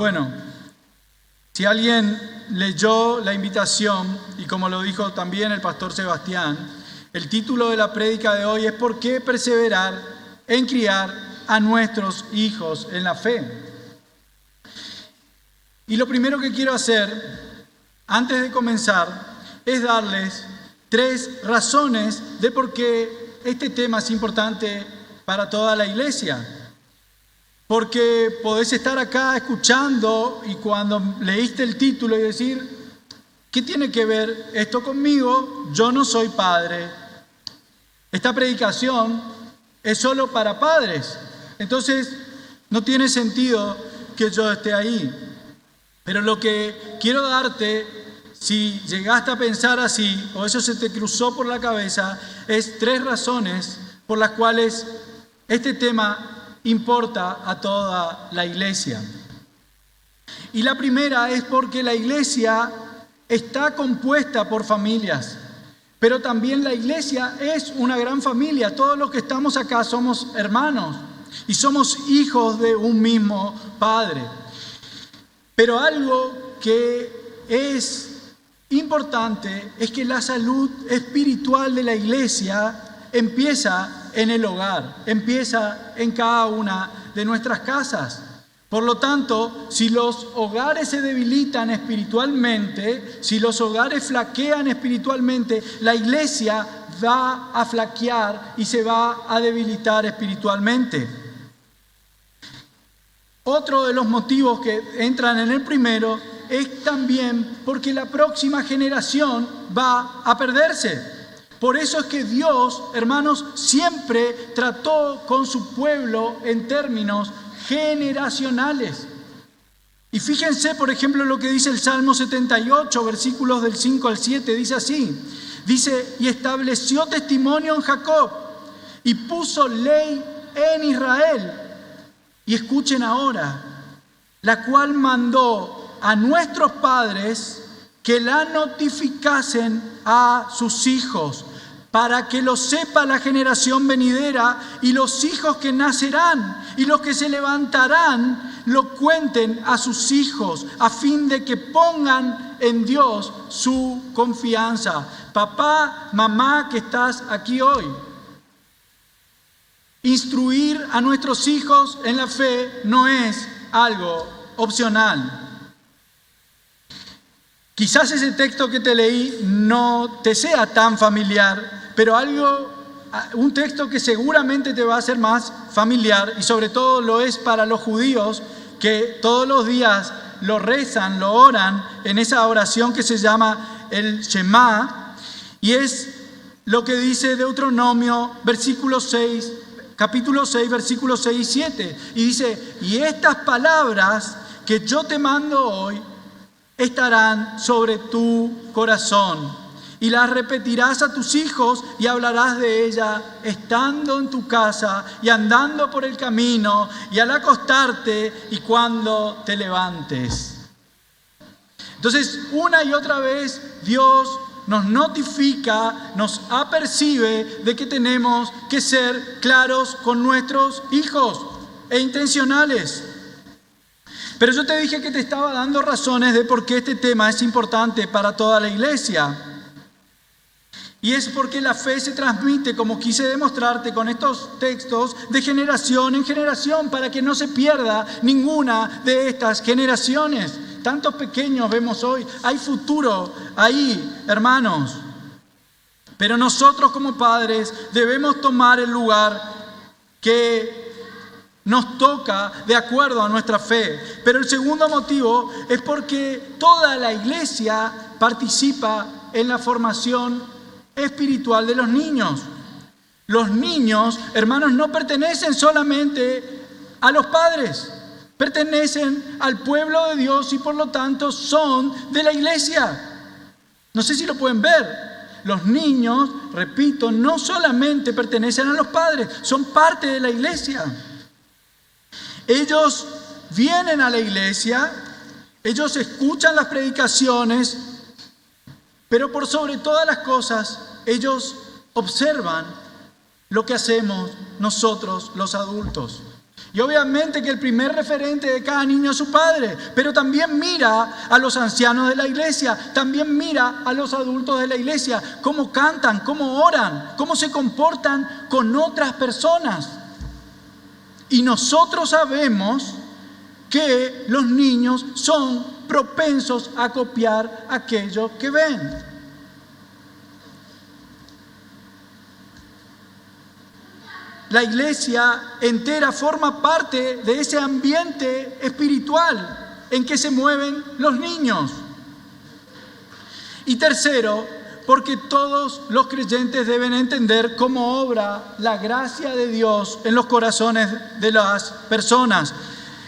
Bueno, si alguien leyó la invitación, y como lo dijo también el pastor Sebastián, el título de la prédica de hoy es ¿por qué perseverar en criar a nuestros hijos en la fe? Y lo primero que quiero hacer, antes de comenzar, es darles 3 razones de por qué este tema es importante para toda la iglesia. Porque podés estar acá escuchando y cuando leíste el título y decir, ¿qué tiene que ver esto conmigo? Yo no soy padre. Esta predicación es solo para padres. Entonces, no tiene sentido que yo esté ahí. Pero lo que quiero darte, si llegaste a pensar así, o eso se te cruzó por la cabeza, es 3 razones por las cuales este tema importa a toda la iglesia. Y la primera es porque la iglesia está compuesta por familias, pero también la iglesia es una gran familia. Todos los que estamos acá somos hermanos y somos hijos de un mismo Padre. Pero algo que es importante es que la salud espiritual de la iglesia empieza en el hogar, empieza en cada una de nuestras casas. Por lo tanto, si los hogares se debilitan espiritualmente, si los hogares flaquean espiritualmente, la iglesia va a flaquear y se va a debilitar espiritualmente. Otro de los motivos que entran en el primero es también porque la próxima generación va a perderse. Por eso es que Dios, hermanos, siempre trató con su pueblo en términos generacionales. Y fíjense, por ejemplo, lo que dice el Salmo 78, versículos del 5 al 7, dice así. Dice, y estableció testimonio en Jacob y puso ley en Israel. Y escuchen ahora, la cual mandó a nuestros padres que la notificasen a sus hijos, para que lo sepa la generación venidera y los hijos que nacerán y los que se levantarán lo cuenten a sus hijos, a fin de que pongan en Dios su confianza. Papá, mamá que estás aquí hoy, instruir a nuestros hijos en la fe no es algo opcional. Quizás ese texto que te leí no te sea tan familiar, pero un texto que seguramente te va a ser más familiar, y sobre todo lo es para los judíos que todos los días lo rezan, lo oran en esa oración que se llama el Shema, y es lo que dice Deuteronomio capítulo 6, versículos 6 y 7, y dice, y estas palabras que yo te mando hoy estarán sobre tu corazón y las repetirás a tus hijos y hablarás de ella estando en tu casa y andando por el camino y al acostarte y cuando te levantes. Entonces, una y otra vez Dios nos notifica, nos apercibe de que tenemos que ser claros con nuestros hijos e intencionales. Pero yo te dije que te estaba dando razones de por qué este tema es importante para toda la iglesia. Y es porque la fe se transmite, como quise demostrarte con estos textos, de generación en generación, para que no se pierda ninguna de estas generaciones. Tantos pequeños vemos hoy, hay futuro ahí, hermanos. Pero nosotros como padres debemos tomar el lugar que nos toca de acuerdo a nuestra fe. Pero el segundo motivo es porque toda la iglesia participa en la formación espiritual de los niños. Los niños, hermanos, no pertenecen solamente a los padres, pertenecen al pueblo de Dios y por lo tanto son de la iglesia. No sé si lo pueden ver. Los niños, repito, no solamente pertenecen a los padres, son parte de la iglesia. Ellos vienen a la iglesia, ellos escuchan las predicaciones, pero por sobre todas las cosas, ellos observan lo que hacemos nosotros los adultos. Y obviamente que el primer referente de cada niño es su padre, pero también mira a los ancianos de la iglesia, también mira a los adultos de la iglesia, cómo cantan, cómo oran, cómo se comportan con otras personas. Y nosotros sabemos que los niños son propensos a copiar aquello que ven. La iglesia entera forma parte de ese ambiente espiritual en que se mueven los niños. Y tercero, porque todos los creyentes deben entender cómo obra la gracia de Dios en los corazones de las personas.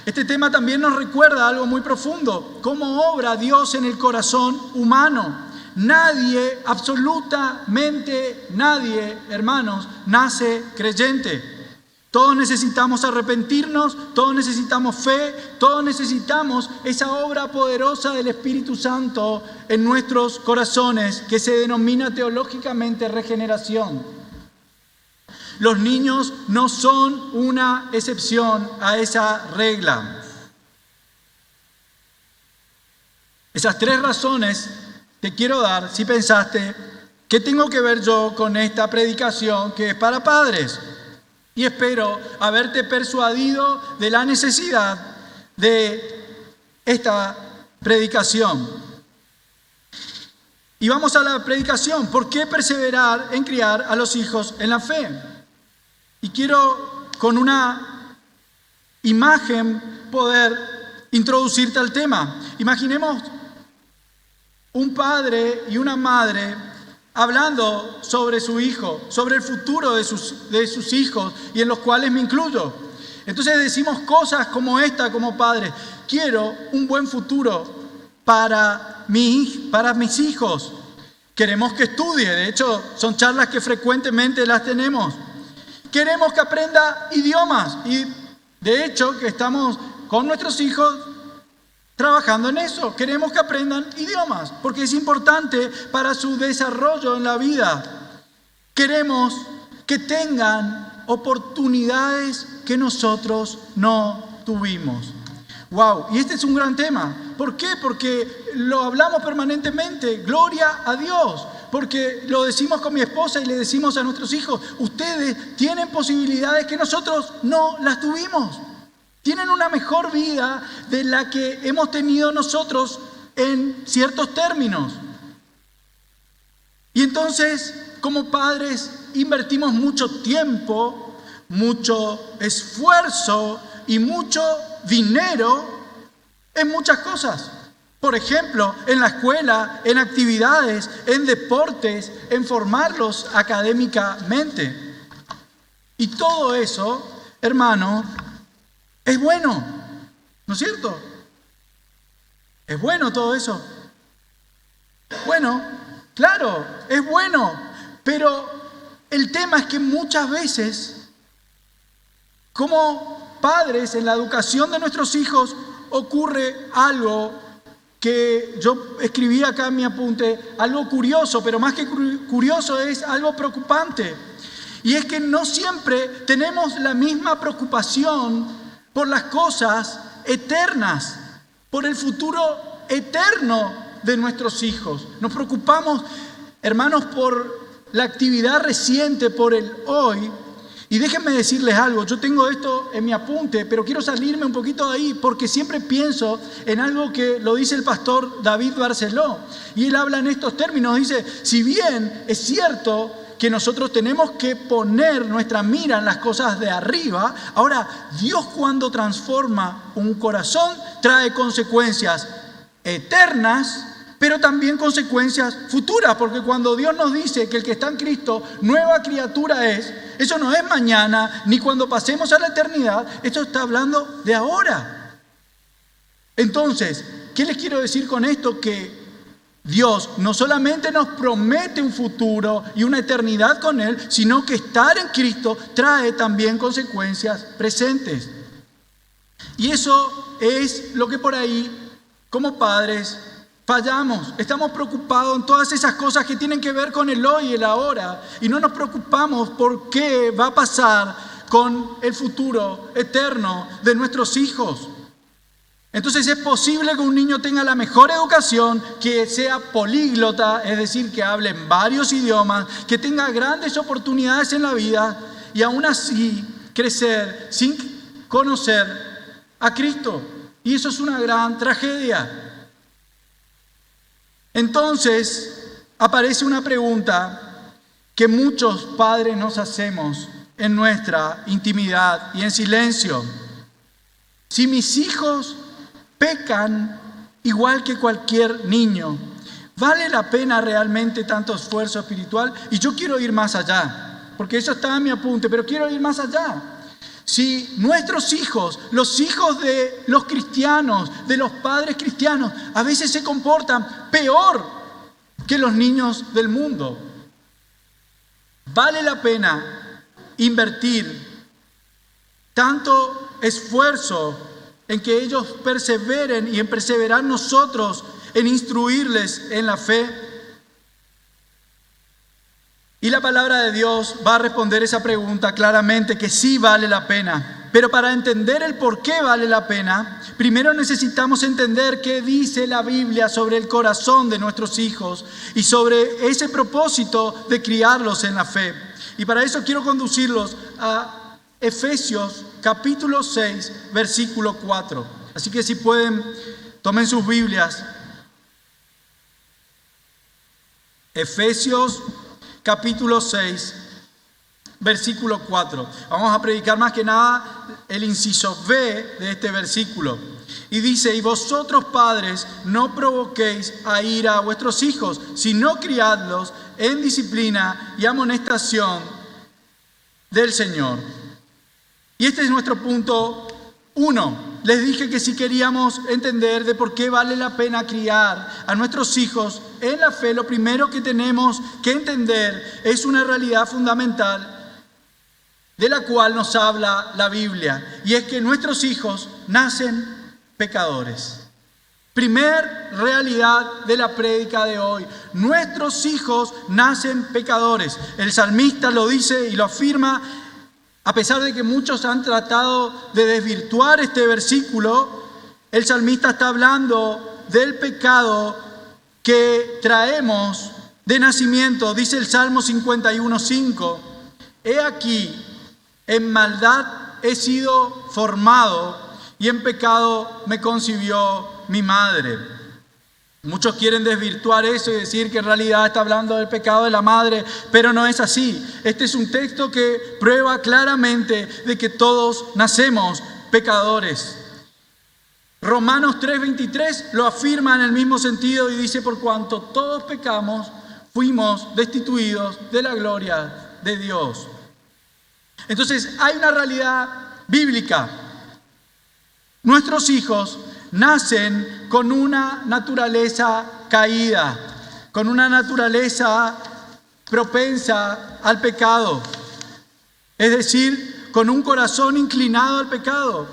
Este tema también nos recuerda algo muy profundo, cómo obra Dios en el corazón humano. Nadie, absolutamente nadie, hermanos, nace creyente. Todos necesitamos arrepentirnos, todos necesitamos fe, todos necesitamos esa obra poderosa del Espíritu Santo en nuestros corazones, que se denomina teológicamente regeneración. Los niños no son una excepción a esa regla. Esas 3 razones te quiero dar si pensaste, ¿qué tengo que ver yo con esta predicación que es para padres? Y espero haberte persuadido de la necesidad de esta predicación. Y vamos a la predicación. ¿Por qué perseverar en criar a los hijos en la fe? Y quiero con una imagen poder introducirte al tema. Imaginemos un padre y una madre hablando sobre su hijo, sobre el futuro de sus hijos, y en los cuales me incluyo. Entonces decimos cosas como esta como padres: quiero un buen futuro para mis hijos. Queremos que estudie, de hecho son charlas que frecuentemente las tenemos. Queremos que aprenda idiomas, y de hecho que estamos con nuestros hijos trabajando en eso. Queremos que aprendan idiomas porque es importante para su desarrollo en la vida. Queremos que tengan oportunidades que nosotros no tuvimos. Wow, y este es un gran tema. ¿Por qué? Porque lo hablamos permanentemente. Gloria a Dios. Porque lo decimos con mi esposa y le decimos a nuestros hijos: ustedes tienen posibilidades que nosotros no las tuvimos. Tienen una mejor vida de la que hemos tenido nosotros en ciertos términos. Y entonces, como padres, invertimos mucho tiempo, mucho esfuerzo y mucho dinero en muchas cosas. Por ejemplo, en la escuela, en actividades, en deportes, en formarlos académicamente. Y todo eso, hermano, es bueno, ¿no es cierto? ¿Es bueno todo eso? Bueno, claro, es bueno, pero el tema es que muchas veces, como padres, en la educación de nuestros hijos, ocurre algo que yo escribí acá en mi apunte, algo curioso, pero más que curioso es algo preocupante. Y es que no siempre tenemos la misma preocupación por las cosas eternas, por el futuro eterno de nuestros hijos. Nos preocupamos, hermanos, por la actividad reciente, por el hoy. Y déjenme decirles algo, yo tengo esto en mi apunte, pero quiero salirme un poquito de ahí porque siempre pienso en algo que lo dice el pastor David Barceló. Y él habla en estos términos, dice: si bien es cierto que nosotros tenemos que poner nuestra mira en las cosas de arriba, ahora Dios, cuando transforma un corazón, trae consecuencias eternas, pero también consecuencias futuras, porque cuando Dios nos dice que el que está en Cristo, nueva criatura es, eso no es mañana, ni cuando pasemos a la eternidad, esto está hablando de ahora. Entonces, ¿qué les quiero decir con esto? Que Dios no solamente nos promete un futuro y una eternidad con Él, sino que estar en Cristo trae también consecuencias presentes. Y eso es lo que por ahí, como padres, fallamos. Estamos preocupados en todas esas cosas que tienen que ver con el hoy y el ahora. Y no nos preocupamos por qué va a pasar con el futuro eterno de nuestros hijos. Entonces es posible que un niño tenga la mejor educación, que sea políglota, es decir, que hable en varios idiomas, que tenga grandes oportunidades en la vida y aún así crecer sin conocer a Cristo. Y eso es una gran tragedia. Entonces aparece una pregunta que muchos padres nos hacemos en nuestra intimidad y en silencio. Si mis hijos pecan igual que cualquier niño, ¿vale la pena realmente tanto esfuerzo espiritual? Y yo quiero ir más allá, porque eso está en mi apunte, pero quiero ir más allá. Si nuestros hijos, los hijos de los cristianos, de los padres cristianos, a veces se comportan peor que los niños del mundo, ¿vale la pena invertir tanto esfuerzo en que ellos perseveren y en perseverar nosotros en instruirles en la fe? Y la palabra de Dios va a responder esa pregunta claramente, que sí vale la pena. Pero para entender el por qué vale la pena, primero necesitamos entender qué dice la Biblia sobre el corazón de nuestros hijos y sobre ese propósito de criarlos en la fe. Y para eso quiero conducirlos a Efesios capítulo 6, versículo 4. Así que si pueden, tomen sus Biblias. Efesios capítulo 6, versículo 4. Vamos a predicar más que nada el inciso B de este versículo. Y dice: y vosotros padres, no provoquéis a ira a vuestros hijos, sino criadlos en disciplina y amonestación del Señor. Y este es nuestro punto 1. Les dije que si queríamos entender de por qué vale la pena criar a nuestros hijos en la fe, lo primero que tenemos que entender es una realidad fundamental de la cual nos habla la Biblia. Y es que nuestros hijos nacen pecadores. Primer realidad de la prédica de hoy. Nuestros hijos nacen pecadores. El salmista lo dice y lo afirma. A pesar de que muchos han tratado de desvirtuar este versículo, el salmista está hablando del pecado que traemos de nacimiento. Dice el Salmo 51:5: he aquí, en maldad he sido formado y en pecado me concibió mi madre. Muchos quieren desvirtuar eso y decir que en realidad está hablando del pecado de la madre, pero no es así. Este es un texto que prueba claramente de que todos nacemos pecadores. Romanos 3:23 lo afirma en el mismo sentido y dice: por cuanto todos pecamos, fuimos destituidos de la gloria de Dios. Entonces hay una realidad bíblica. Nuestros hijos nacen con una naturaleza caída, con una naturaleza propensa al pecado, es decir, con un corazón inclinado al pecado.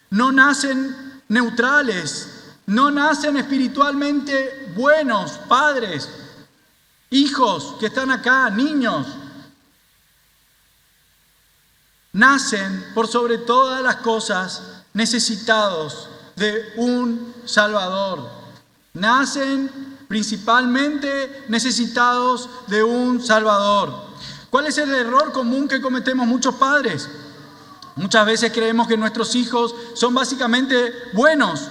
No nacen neutrales, no nacen espiritualmente buenos padres, hijos que están acá, niños. Nacen por sobre todas las cosas necesitados de un Salvador. Nacen principalmente necesitados de un Salvador. ¿Cuál es el error común que cometemos muchos padres? Muchas veces creemos que nuestros hijos son básicamente buenos.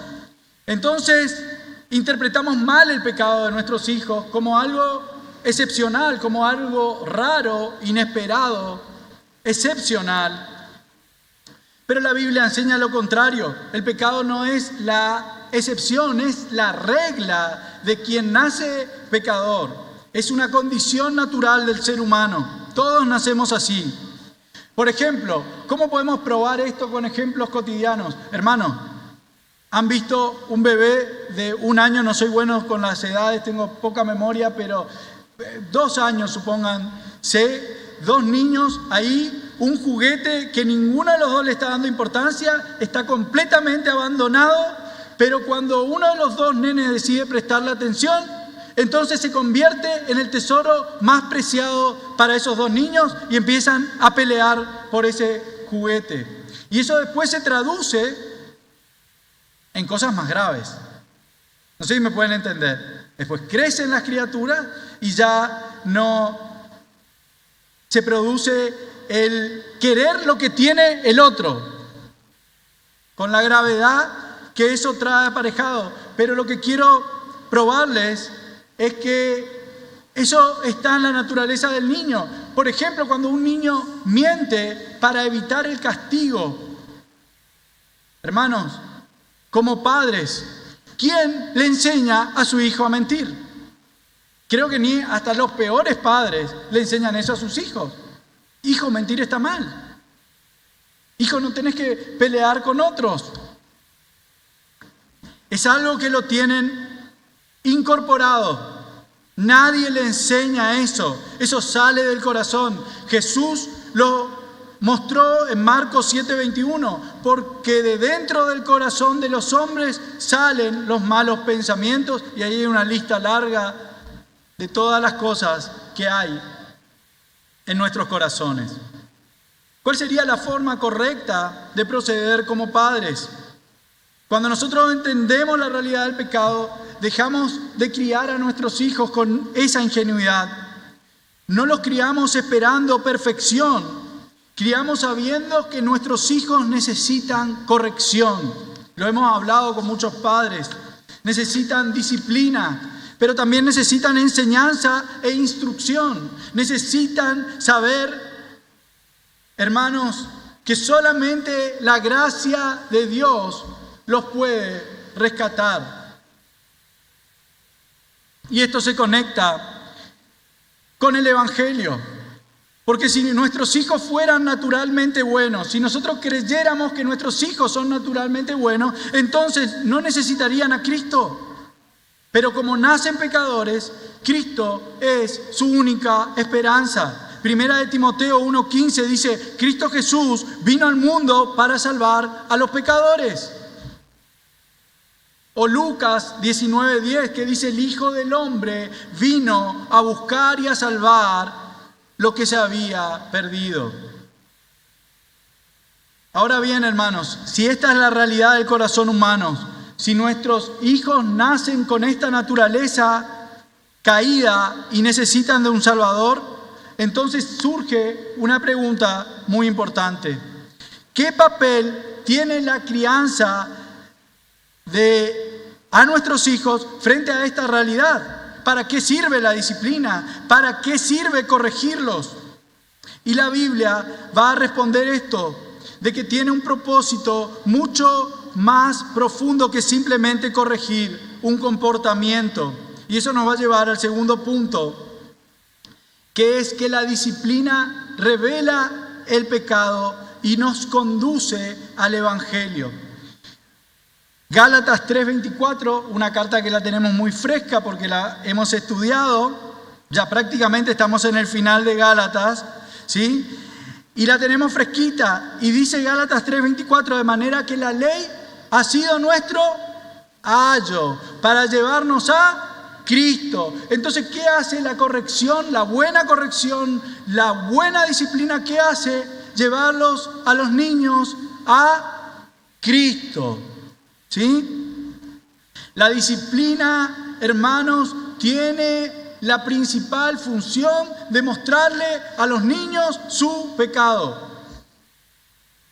Entonces interpretamos mal el pecado de nuestros hijos como algo excepcional, como algo raro, inesperado, excepcional. Pero la Biblia enseña lo contrario. El pecado no es la excepción, es la regla de quien nace pecador. Es una condición natural del ser humano. Todos nacemos así. Por ejemplo, ¿cómo podemos probar esto con ejemplos cotidianos? Hermanos, ¿han visto un bebé de 1 año? No soy bueno con las edades, tengo poca memoria, pero 2 años, supónganse, 2 niños ahí. Un juguete que ninguno de los dos le está dando importancia, está completamente abandonado, pero cuando uno de los 2 nenes decide prestarle atención, entonces se convierte en el tesoro más preciado para esos 2 niños y empiezan a pelear por ese juguete. Y eso después se traduce en cosas más graves. No sé si me pueden entender. Después crecen las criaturas y ya no se produce el querer lo que tiene el otro, con la gravedad que eso trae aparejado. Pero lo que quiero probarles es que eso está en la naturaleza del niño. Por ejemplo, cuando un niño miente para evitar el castigo. Hermanos, como padres, ¿quién le enseña a su hijo a mentir? Creo que ni hasta los peores padres le enseñan eso a sus hijos. Hijo, mentir está mal. Hijo, no tenés que pelear con otros. Es algo que lo tienen incorporado. Nadie le enseña eso. Eso sale del corazón. Jesús lo mostró en Marcos 7:21. Porque de dentro del corazón de los hombres salen los malos pensamientos. Y ahí hay una lista larga de todas las cosas que hay en nuestros corazones. ¿Cuál sería la forma correcta de proceder como padres? Cuando nosotros entendemos la realidad del pecado, dejamos de criar a nuestros hijos con esa ingenuidad. No los criamos esperando perfección. Criamos sabiendo que nuestros hijos necesitan corrección. Lo hemos hablado con muchos padres. Necesitan disciplina, pero también necesitan enseñanza e instrucción. Necesitan saber, hermanos, que solamente la gracia de Dios los puede rescatar. Y esto se conecta con el Evangelio. Porque si nuestros hijos fueran naturalmente buenos, si nosotros creyéramos que nuestros hijos son naturalmente buenos, entonces no necesitarían a Cristo. Pero como nacen pecadores, Cristo es su única esperanza. Primera de Timoteo 1:15 dice, Cristo Jesús vino al mundo para salvar a los pecadores. O Lucas 19:10 que dice, el Hijo del Hombre vino a buscar y a salvar lo que se había perdido. Ahora bien, hermanos, si esta es la realidad del corazón humano, si nuestros hijos nacen con esta naturaleza caída y necesitan de un Salvador, entonces surge una pregunta muy importante. ¿Qué papel tiene la crianza a nuestros hijos frente a esta realidad? ¿Para qué sirve la disciplina? ¿Para qué sirve corregirlos? Y la Biblia va a responder esto, de que tiene un propósito mucho más profundo que simplemente corregir un comportamiento. Y eso nos va a llevar al segundo punto, que es que la disciplina revela el pecado y nos conduce al Evangelio. Gálatas 3:24, una carta que la tenemos muy fresca porque la hemos estudiado, ya prácticamente estamos en el final de Gálatas, ¿sí? Y la tenemos fresquita, y dice Gálatas 3:24, de manera que la ley ha sido nuestro ayo para llevarnos a Cristo. Entonces, ¿qué hace la corrección, la buena disciplina? ¿Qué hace? Llevarlos a los niños a Cristo. ¿Sí? La disciplina, hermanos, tiene la principal función de mostrarle a los niños su pecado.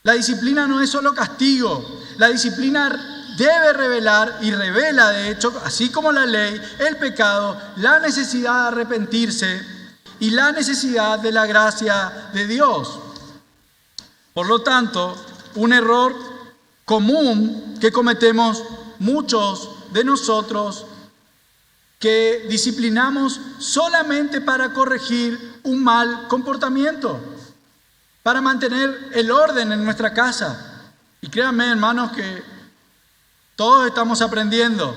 La disciplina no es solo castigo. La disciplina debe revelar, y revela de hecho, así como la ley, el pecado, la necesidad de arrepentirse y la necesidad de la gracia de Dios. Por lo tanto, un error común que cometemos muchos de nosotros, que disciplinamos solamente para corregir un mal comportamiento, para mantener el orden en nuestra casa. Y créanme, hermanos, que todos estamos aprendiendo,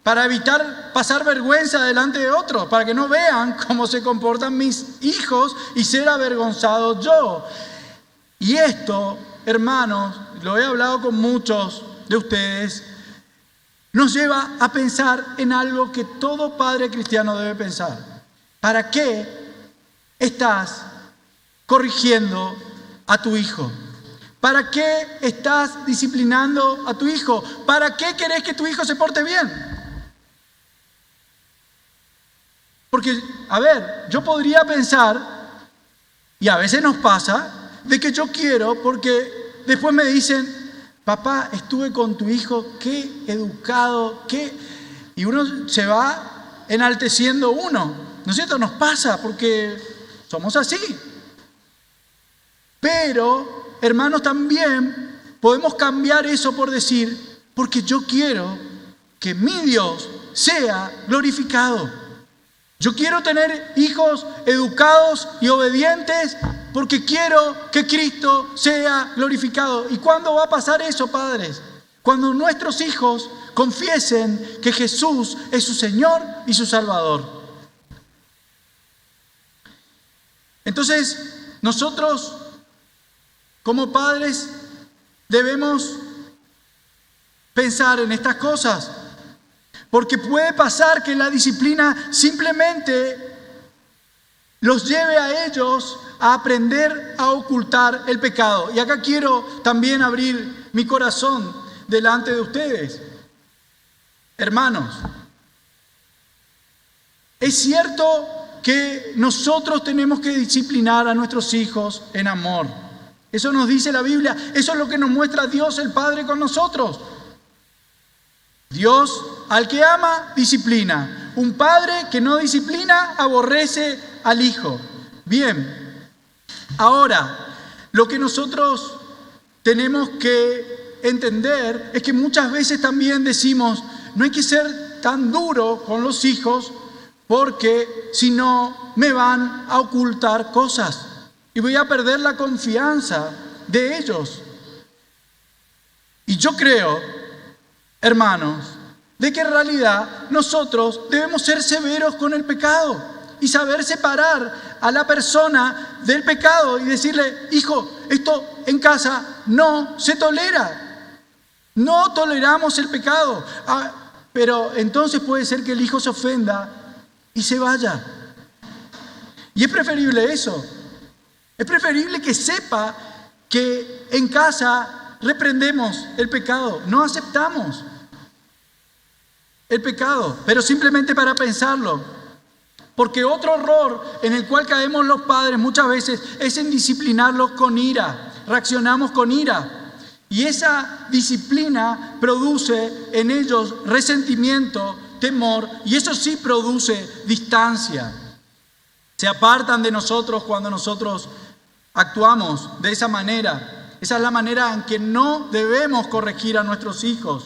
para evitar pasar vergüenza delante de otros, para que no vean cómo se comportan mis hijos y ser avergonzado yo. Y esto, hermanos, lo he hablado con muchos de ustedes, nos lleva a pensar en algo que todo padre cristiano debe pensar. ¿Para qué estás corrigiendo a tu hijo? ¿Para qué estás disciplinando a tu hijo? ¿Para qué querés que tu hijo se porte bien? Porque, a ver, yo podría pensar, y a veces nos pasa, de que yo quiero porque después me dicen, papá, estuve con tu hijo, qué educado, qué... Y uno se va enalteciendo uno, ¿no es cierto? Nos pasa porque somos así. Pero, hermanos, también podemos cambiar eso por decir, porque yo quiero que mi Dios sea glorificado. Yo quiero tener hijos educados y obedientes porque quiero que Cristo sea glorificado. ¿Y cuándo va a pasar eso, padres? Cuando nuestros hijos confiesen que Jesús es su Señor y su Salvador. Entonces, nosotros como padres debemos pensar en estas cosas, porque puede pasar que la disciplina simplemente los lleve a ellos a aprender a ocultar el pecado. Y acá quiero también abrir mi corazón delante de ustedes. Hermanos, es cierto que nosotros tenemos que disciplinar a nuestros hijos en amor. Eso nos dice la Biblia. Eso es lo que nos muestra Dios el Padre con nosotros. Dios, al que ama, disciplina. Un padre que no disciplina, aborrece al hijo. Bien. Ahora, lo que nosotros tenemos que entender es que muchas veces también decimos, no hay que ser tan duro con los hijos porque si no me van a ocultar cosas y voy a perder la confianza de ellos. Y yo creo, hermanos, de que en realidad nosotros debemos ser severos con el pecado y saber separar a la persona del pecado y decirle, hijo, esto en casa no se tolera. No toleramos el pecado. Pero entonces puede ser que el hijo se ofenda y se vaya. Y es preferible eso. Es preferible que sepa que en casa reprendemos el pecado, no aceptamos el pecado, pero simplemente para pensarlo. Porque otro error en el cual caemos los padres muchas veces es en disciplinarlos con ira. Reaccionamos con ira. Y esa disciplina produce en ellos resentimiento, temor, y eso sí produce distancia. Se apartan de nosotros cuando nosotros actuamos de esa manera. Esa es la manera en que no debemos corregir a nuestros hijos.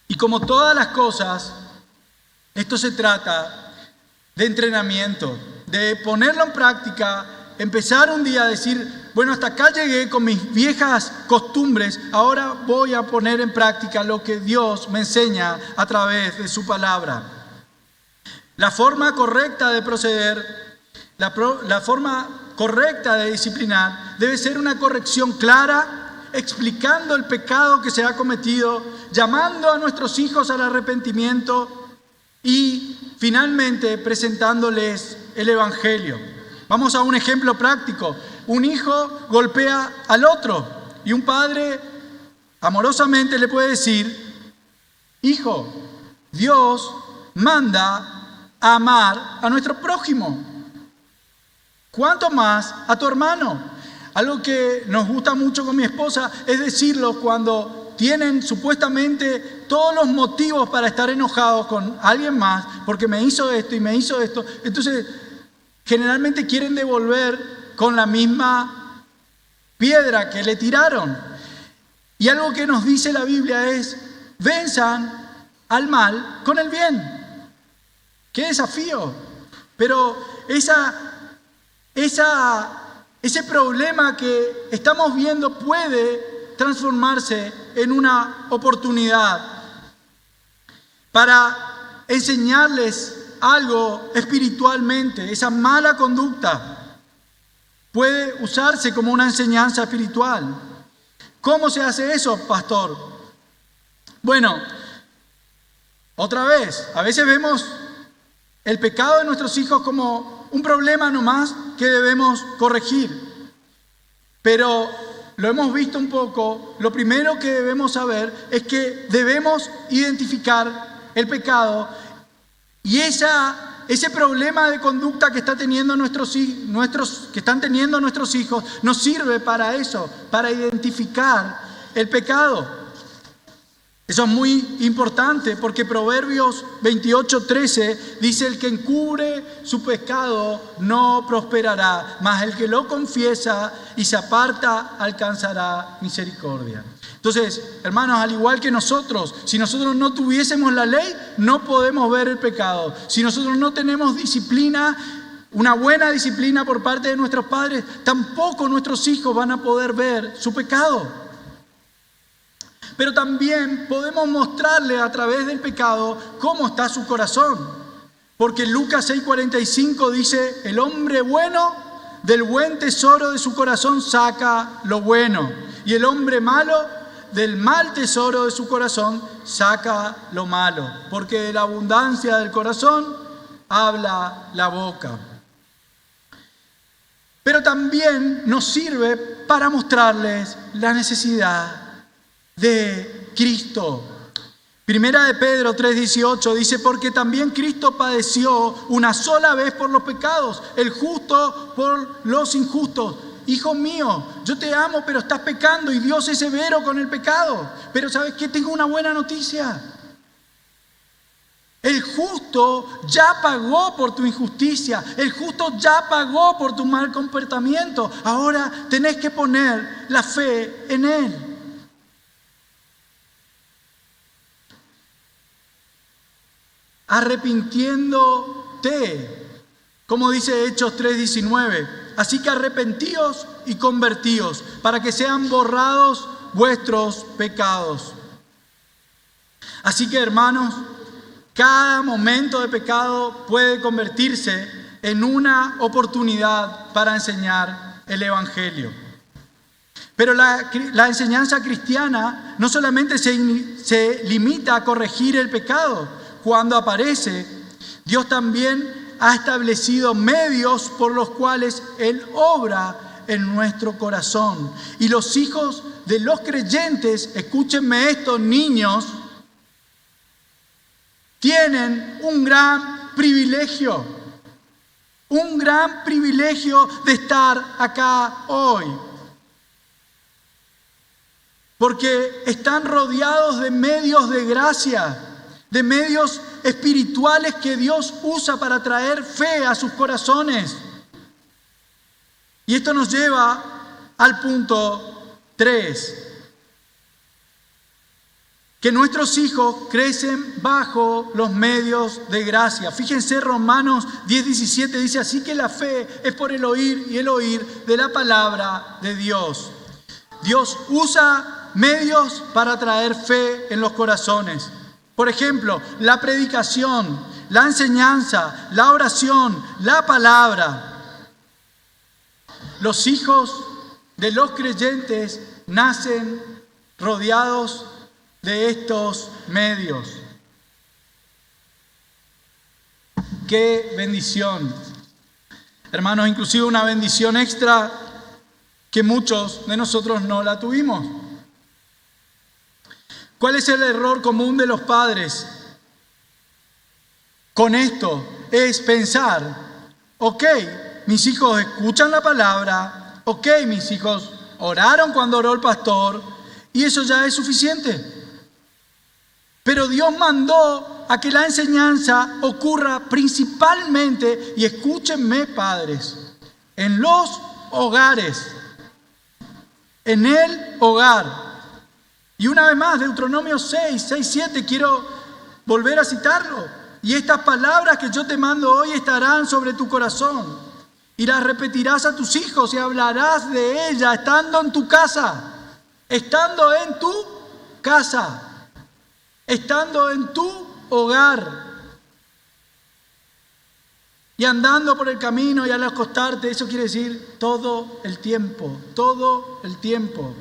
Y como todas las cosas, esto se trata de entrenamiento, de ponerlo en práctica, empezar un día a decir, bueno, hasta acá llegué con mis viejas costumbres, ahora voy a poner en práctica lo que Dios me enseña a través de su palabra. La forma correcta de proceder, la forma correcta de disciplinar debe ser una corrección clara, explicando el pecado que se ha cometido, llamando a nuestros hijos al arrepentimiento y finalmente presentándoles el Evangelio. Vamos a un ejemplo práctico. Un hijo golpea al otro y un padre amorosamente le puede decir, hijo, Dios manda a amar a nuestro prójimo. ¿Cuánto más a tu hermano? Algo que nos gusta mucho con mi esposa es decirlo cuando tienen supuestamente todos los motivos para estar enojados con alguien más, porque me hizo esto y me hizo esto. Entonces, generalmente quieren devolver con la misma piedra que le tiraron. Y algo que nos dice la Biblia es, venzan al mal con el bien. ¡Qué desafío! Pero ese problema que estamos viendo puede transformarse en una oportunidad para enseñarles algo espiritualmente. Esa mala conducta puede usarse como una enseñanza espiritual. ¿Cómo se hace eso, pastor? Bueno, otra vez, a veces vemos el pecado de nuestros hijos como un problema nomás que debemos corregir. pero lo hemos visto un poco. Lo primero que debemos saber es que debemos identificar el pecado y ese problema de conducta que están teniendo nuestros hijos nos sirve para eso, para identificar el pecado. Eso es muy importante porque Proverbios 28:13 dice: el que encubre su pecado no prosperará, mas el que lo confiesa y se aparta alcanzará misericordia. Entonces, hermanos, al igual que nosotros, si nosotros no tuviésemos la ley, no podemos ver el pecado. Si nosotros no tenemos disciplina, una buena disciplina por parte de nuestros padres, tampoco nuestros hijos van a poder ver su pecado. Pero también podemos mostrarle a través del pecado cómo está su corazón. Porque Lucas 6:45 dice: el hombre bueno del buen tesoro de su corazón saca lo bueno, y el hombre malo del mal tesoro de su corazón saca lo malo, porque de la abundancia del corazón habla la boca. Pero también nos sirve para mostrarles la necesidad de Cristo. Primera de Pedro 3:18 dice: porque también Cristo padeció una sola vez por los pecados, el justo por los injustos. Hijo mío, yo te amo, pero estás pecando y Dios es severo con el pecado. Pero ¿sabes qué? Tengo una buena noticia. El justo ya pagó por tu injusticia. El justo ya pagó por tu mal comportamiento. Ahora tenés que poner la fe en Él. Arrepintiéndote, como dice Hechos 3:19. Así que arrepentíos y convertíos para que sean borrados vuestros pecados. Así que, hermanos, cada momento de pecado puede convertirse en una oportunidad para enseñar el Evangelio. Pero la enseñanza cristiana no solamente se limita a corregir el pecado. Cuando aparece, Dios también ha establecido medios por los cuales Él obra en nuestro corazón. Y los hijos de los creyentes, escúchenme esto, niños, tienen un gran privilegio de estar acá hoy. Porque están rodeados de medios de gracia, de medios espirituales que Dios usa para traer fe a sus corazones. Y esto nos lleva al punto 3. Que nuestros hijos crecen bajo los medios de gracia. Fíjense, Romanos 10:17 dice: así que la fe es por el oír y el oír de la palabra de Dios. Dios usa medios para traer fe en los corazones. Por ejemplo, la predicación, la enseñanza, la oración, la palabra. Los hijos de los creyentes nacen rodeados de estos medios. ¡Qué bendición! Hermanos, inclusive una bendición extra que muchos de nosotros no la tuvimos. ¿Cuál es el error común de los padres con esto? Es pensar: ok, mis hijos escuchan la palabra, ok, mis hijos oraron cuando oró el pastor, y eso ya es suficiente. Pero Dios mandó a que la enseñanza ocurra principalmente, y escúchenme, padres, en los hogares, en el hogar. Y una vez más, Deuteronomio 6:7, quiero volver a citarlo. Y estas palabras que yo te mando hoy estarán sobre tu corazón, y las repetirás a tus hijos y hablarás de ellas estando en tu casa, estando en tu casa, estando en tu hogar, y andando por el camino y al acostarte. Eso quiere decir todo el tiempo, todo el tiempo.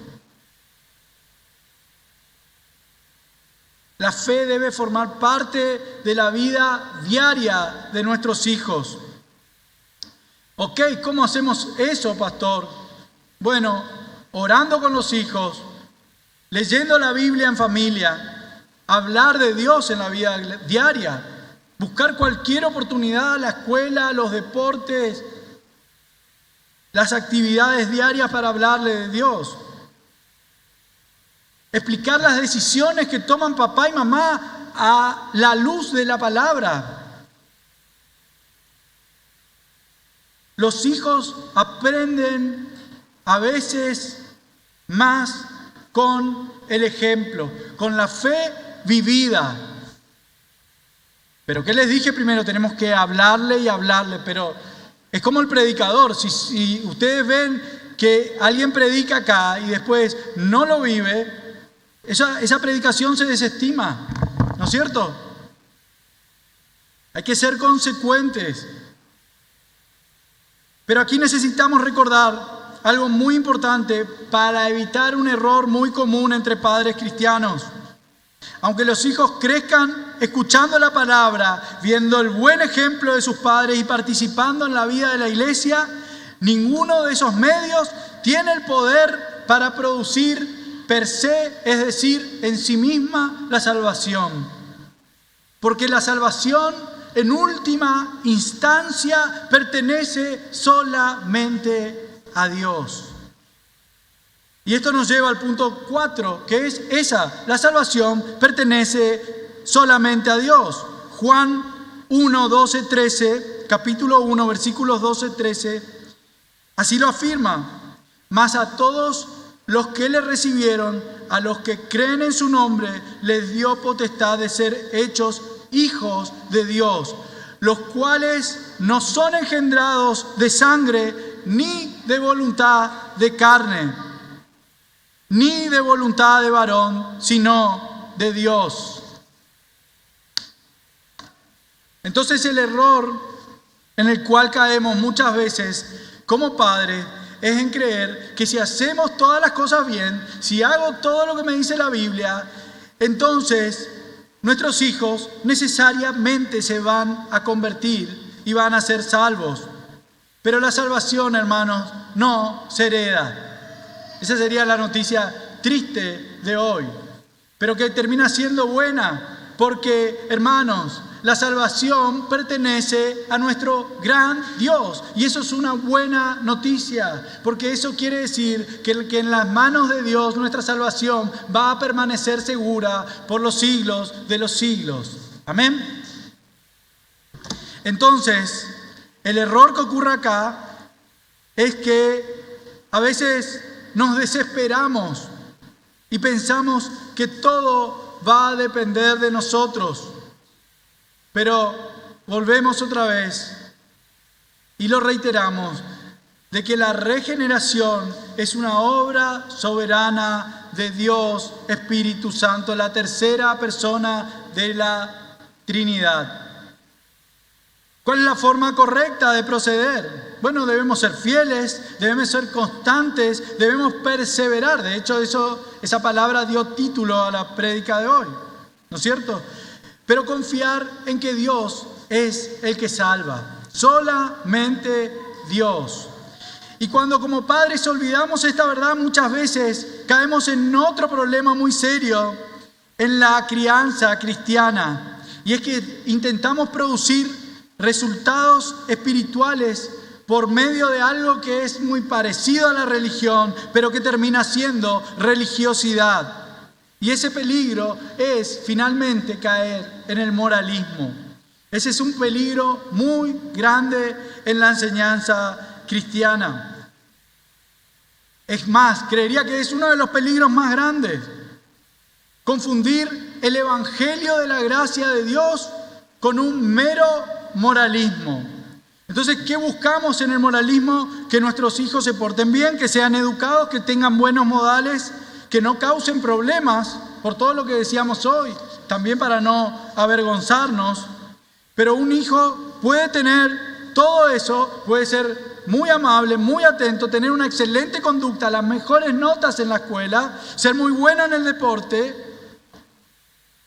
La fe debe formar parte de la vida diaria de nuestros hijos. Ok, ¿cómo hacemos eso, pastor? Bueno, orando con los hijos, leyendo la Biblia en familia, hablar de Dios en la vida diaria, buscar cualquier oportunidad, la escuela, los deportes, las actividades diarias para hablarle de Dios. Explicar las decisiones que toman papá y mamá a la luz de la palabra. Los hijos aprenden a veces más con el ejemplo, con la fe vivida. Pero ¿qué les dije primero? Tenemos que hablarle y hablarle, pero es como el predicador. Si ustedes ven que alguien predica acá y después no lo vive, esa predicación se desestima, ¿no es cierto? Hay que ser consecuentes. Pero aquí necesitamos recordar algo muy importante para evitar un error muy común entre padres cristianos. Aunque los hijos crezcan escuchando la palabra, viendo el buen ejemplo de sus padres y participando en la vida de la iglesia, ninguno de esos medios tiene el poder para producir per se, es decir, en sí misma, la salvación. Porque la salvación, en última instancia, pertenece solamente a Dios. Y esto nos lleva al punto 4, que es esa: la salvación pertenece solamente a Dios. Juan 1, 12, 13, capítulo 1, versículos 12, 13, así lo afirma. Mas a todos los que le recibieron, a los que creen en su nombre, les dio potestad de ser hechos hijos de Dios, los cuales no son engendrados de sangre, ni de voluntad de carne, ni de voluntad de varón, sino de Dios. Entonces el error en el cual caemos muchas veces como padres es en creer que si hacemos todas las cosas bien, si hago todo lo que me dice la Biblia, entonces nuestros hijos necesariamente se van a convertir y van a ser salvos. Pero la salvación, hermanos, no se hereda. Esa sería la noticia triste de hoy, pero que termina siendo buena, porque, hermanos, la salvación pertenece a nuestro gran Dios. Y eso es una buena noticia, porque eso quiere decir que en las manos de Dios nuestra salvación va a permanecer segura por los siglos de los siglos. Amén. Entonces, el error que ocurre acá es que a veces nos desesperamos y pensamos que todo va a depender de nosotros. Pero volvemos otra vez y lo reiteramos, de que la regeneración es una obra soberana de Dios Espíritu Santo, la tercera persona de la Trinidad. ¿Cuál es la forma correcta de proceder? Bueno, debemos ser fieles, debemos ser constantes, debemos perseverar. De hecho, esa palabra dio título a la prédica de hoy, ¿no es cierto? Pero confiar en que Dios es el que salva, solamente Dios. Y cuando como padres olvidamos esta verdad, muchas veces caemos en otro problema muy serio en la crianza cristiana. Y es que intentamos producir resultados espirituales por medio de algo que es muy parecido a la religión, pero que termina siendo religiosidad. Y ese peligro es finalmente caer en el moralismo. Ese es un peligro muy grande en la enseñanza cristiana. Es más, creería que es uno de los peligros más grandes. Confundir el evangelio de la gracia de Dios con un mero moralismo. Entonces, ¿qué buscamos en el moralismo? Que nuestros hijos se porten bien, que sean educados, que tengan buenos modales, que no causen problemas, por todo lo que decíamos hoy, también para no avergonzarnos. Pero un hijo puede tener todo eso, puede ser muy amable, muy atento, tener una excelente conducta, las mejores notas en la escuela, ser muy bueno en el deporte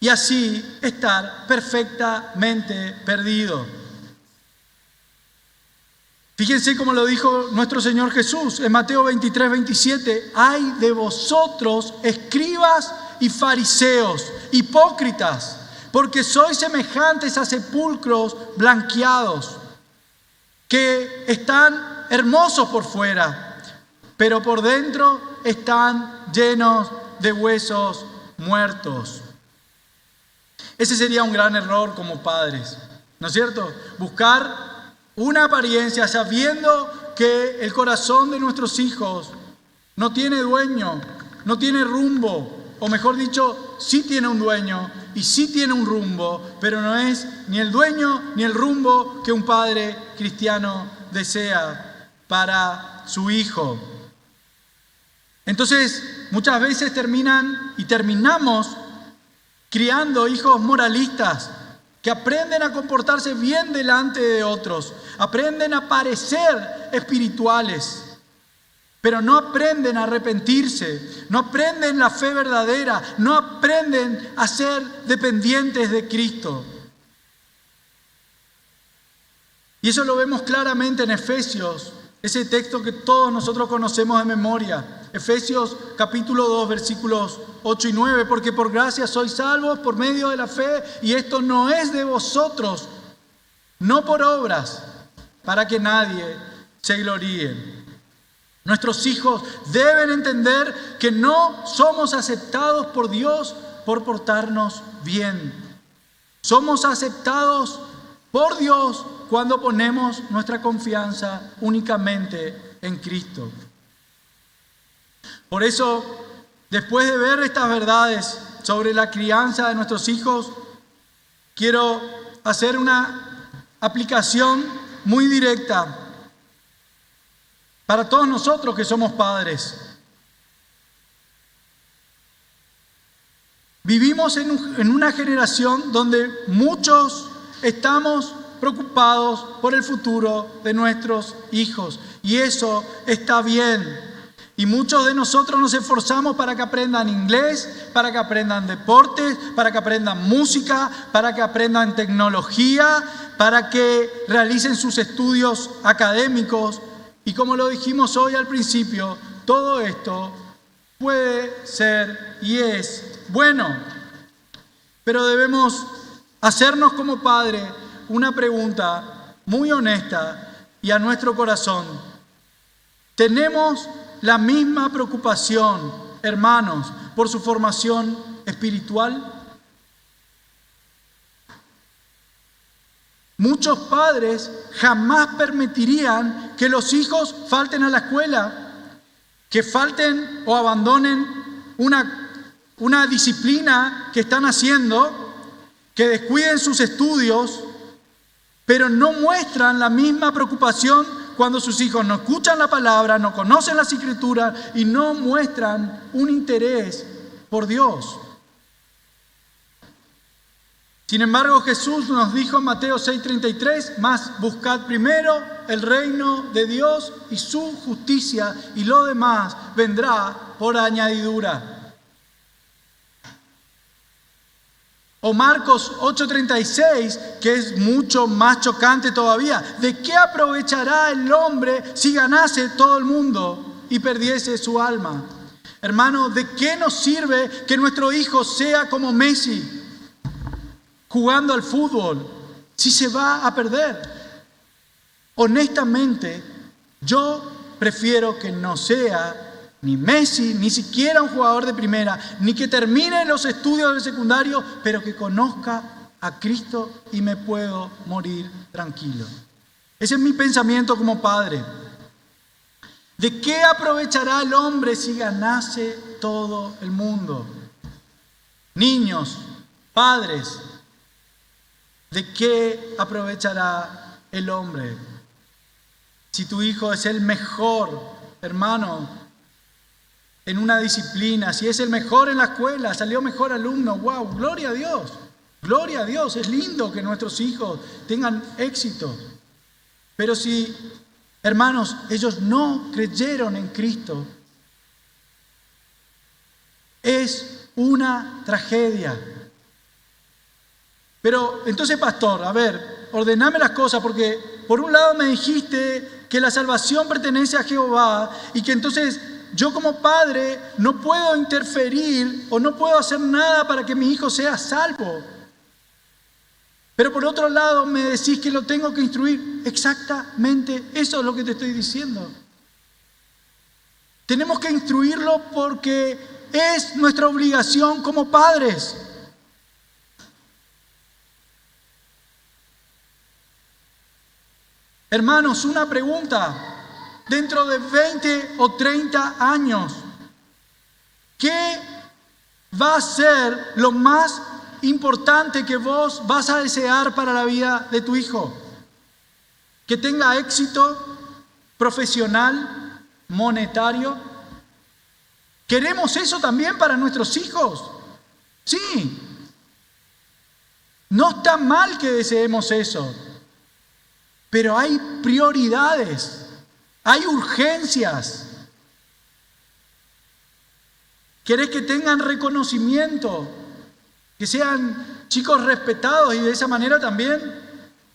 y así estar perfectamente perdido. Fíjense cómo lo dijo nuestro Señor Jesús en Mateo 23, 27. ¡Ay de vosotros, escribas y fariseos, hipócritas! Porque sois semejantes a sepulcros blanqueados, que están hermosos por fuera, pero por dentro están llenos de huesos muertos. Ese sería un gran error como padres, ¿no es cierto? Buscar una apariencia sabiendo que el corazón de nuestros hijos no tiene dueño, no tiene rumbo, o mejor dicho, sí tiene un dueño y sí tiene un rumbo, pero no es ni el dueño ni el rumbo que un padre cristiano desea para su hijo. Entonces, muchas veces terminamos criando hijos moralistas que aprenden a comportarse bien delante de otros, aprenden a parecer espirituales, pero no aprenden a arrepentirse, no aprenden la fe verdadera, no aprenden a ser dependientes de Cristo. Y eso lo vemos claramente en Efesios, ese texto que todos nosotros conocemos de memoria. Efesios capítulo 2, versículos 8 y 9, porque por gracia sois salvos por medio de la fe, y esto no es de vosotros, no por obras, para que nadie se gloríe. Nuestros hijos deben entender que no somos aceptados por Dios por portarnos bien. Somos aceptados por Dios cuando ponemos nuestra confianza únicamente en Cristo. Por eso, después de ver estas verdades sobre la crianza de nuestros hijos, quiero hacer una aplicación muy directa para todos nosotros que somos padres. Vivimos en una generación donde muchos estamos preocupados por el futuro de nuestros hijos, y eso está bien. Y muchos de nosotros nos esforzamos para que aprendan inglés, para que aprendan deportes, para que aprendan música, para que aprendan tecnología, para que realicen sus estudios académicos. Y como lo dijimos hoy al principio, todo esto puede ser y es bueno. Pero debemos hacernos como padre una pregunta muy honesta y a nuestro corazón. ¿Tenemos la misma preocupación, hermanos, por su formación espiritual? Muchos padres jamás permitirían que los hijos falten a la escuela, que falten o abandonen una disciplina que están haciendo, que descuiden sus estudios, pero no muestran la misma preocupación cuando sus hijos no escuchan la palabra, no conocen las Escrituras y no muestran un interés por Dios. Sin embargo, Jesús nos dijo en Mateo 6:33, mas buscad primero el reino de Dios y su justicia, y lo demás vendrá por añadidura. O Marcos 8:36, que es mucho más chocante todavía. ¿De qué aprovechará el hombre si ganase todo el mundo y perdiese su alma? Hermano, ¿de qué nos sirve que nuestro hijo sea como Messi jugando al fútbol si se va a perder? Honestamente, yo prefiero que no sea ni Messi, ni siquiera un jugador de primera, ni que termine los estudios del secundario, pero que conozca a Cristo y me puedo morir tranquilo. Ese es mi pensamiento como padre. ¿De qué aprovechará el hombre si ganase todo el mundo? Niños, padres, ¿de qué aprovechará el hombre? Si tu hijo es el mejor, hermano, en una disciplina, si es el mejor en la escuela, salió mejor alumno, wow, gloria a Dios. Gloria a Dios, es lindo que nuestros hijos tengan éxito. Pero si, hermanos, ellos no creyeron en Cristo, es una tragedia. Pero entonces, pastor, a ver, ordename las cosas, porque por un lado me dijiste que la salvación pertenece a Jehová y que entonces yo como padre no puedo interferir o no puedo hacer nada para que mi hijo sea salvo. Pero por otro lado me decís que lo tengo que instruir. Exactamente eso es lo que te estoy diciendo. Tenemos que instruirlo porque es nuestra obligación como padres. Hermanos, una pregunta. Dentro de 20 o 30 años, ¿qué va a ser lo más importante que vos vas a desear para la vida de tu hijo? Que tenga éxito profesional, monetario. ¿Queremos eso también para nuestros hijos? Sí. No está mal que deseemos eso, pero hay prioridades. Hay urgencias. ¿Querés que tengan reconocimiento? Que sean chicos respetados y de esa manera también,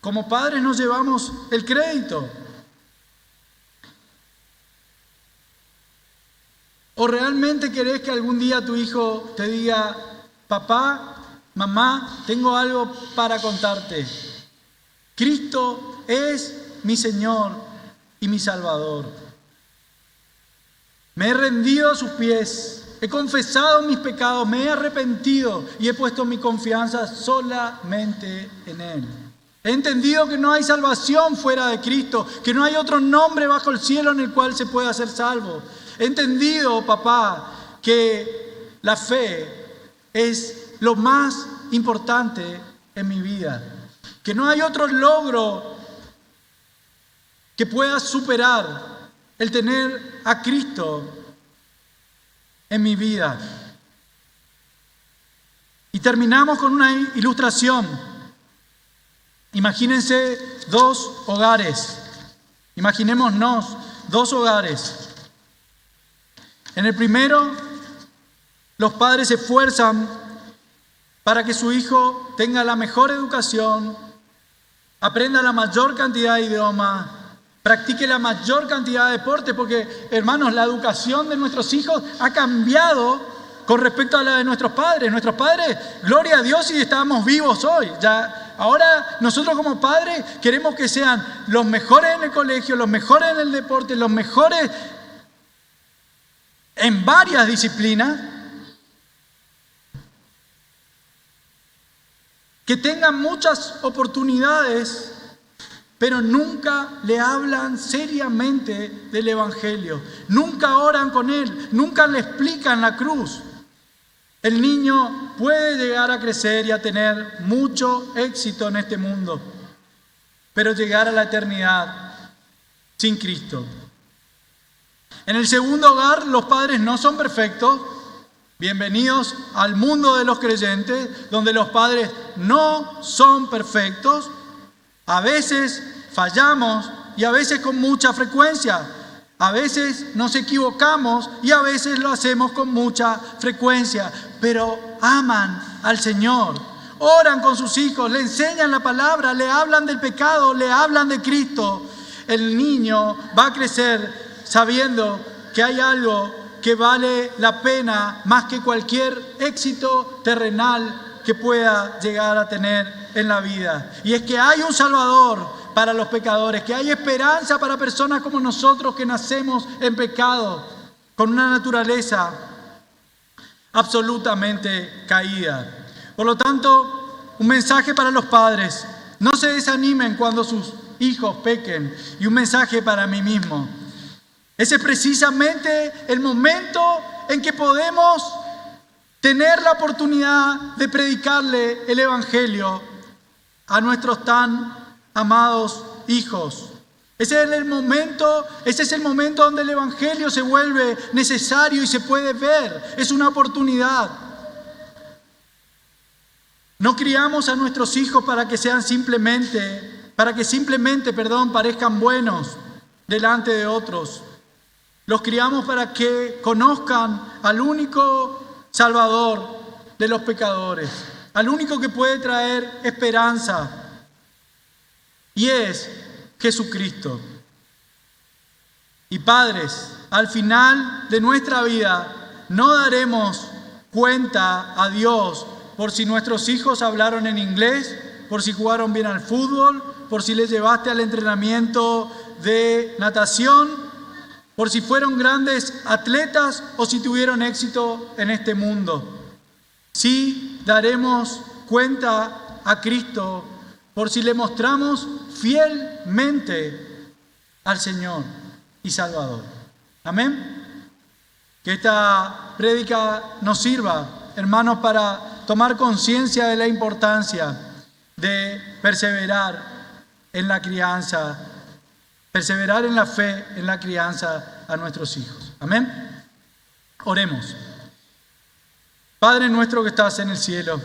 como padres, nos llevamos el crédito. ¿O realmente querés que algún día tu hijo te diga, papá, mamá, tengo algo para contarte? Cristo es mi Señor y mi Salvador. Me he rendido a sus pies, he confesado mis pecados, me he arrepentido y he puesto mi confianza solamente en Él. He entendido que no hay salvación fuera de Cristo, que no hay otro nombre bajo el cielo en el cual se pueda ser salvo. He entendido, papá, que la fe es lo más importante en mi vida, que no hay otro logro que pueda superar el tener a Cristo en mi vida. Y terminamos con una ilustración. Imagínense 2 hogares. Imaginémonos 2 hogares. En el primero, los padres se esfuerzan para que su hijo tenga la mejor educación, aprenda la mayor cantidad de idiomas, practique la mayor cantidad de deporte, porque, hermanos, la educación de nuestros hijos ha cambiado con respecto a la de nuestros padres. Nuestros padres, gloria a Dios, y estábamos vivos hoy. Ahora nosotros como padres queremos que sean los mejores en el colegio, los mejores en el deporte, los mejores en varias disciplinas, que tengan muchas oportunidades, pero nunca le hablan seriamente del Evangelio, nunca oran con Él, nunca le explican la cruz. El niño puede llegar a crecer y a tener mucho éxito en este mundo, pero llegar a la eternidad sin Cristo. En el segundo hogar, los padres no son perfectos. Bienvenidos al mundo de los creyentes, donde los padres no son perfectos. A veces fallamos y a veces con mucha frecuencia. A veces nos equivocamos y a veces lo hacemos con mucha frecuencia. Pero aman al Señor, oran con sus hijos, le enseñan la palabra, le hablan del pecado, le hablan de Cristo. El niño va a crecer sabiendo que hay algo que vale la pena más que cualquier éxito terrenal que pueda llegar a tener en la vida. Y es que hay un Salvador para los pecadores, que hay esperanza para personas como nosotros que nacemos en pecado, con una naturaleza absolutamente caída. Por lo tanto, un mensaje para los padres: no se desanimen cuando sus hijos pequen. Y un mensaje para mí mismo: ese es precisamente el momento en que podemos tener la oportunidad de predicarle el Evangelio a nuestros tan amados hijos. Ese es el momento donde el Evangelio se vuelve necesario y se puede ver. Es una oportunidad. No criamos a nuestros hijos para que simplemente parezcan buenos delante de otros. Los criamos para que conozcan al único Salvador de los pecadores, al único que puede traer esperanza, y es Jesucristo. Y padres, al final de nuestra vida no daremos cuenta a Dios por si nuestros hijos hablaron en inglés, por si jugaron bien al fútbol, por si les llevaste al entrenamiento de natación, por si fueron grandes atletas o si tuvieron éxito en este mundo. Sí daremos cuenta a Cristo por si le mostramos fielmente al Señor y Salvador. Amén. Que esta prédica nos sirva, hermanos, para tomar conciencia de la importancia de perseverar en la crianza, perseverar en la fe, en la crianza a nuestros hijos. Amén. Oremos. Padre nuestro que estás en el cielo,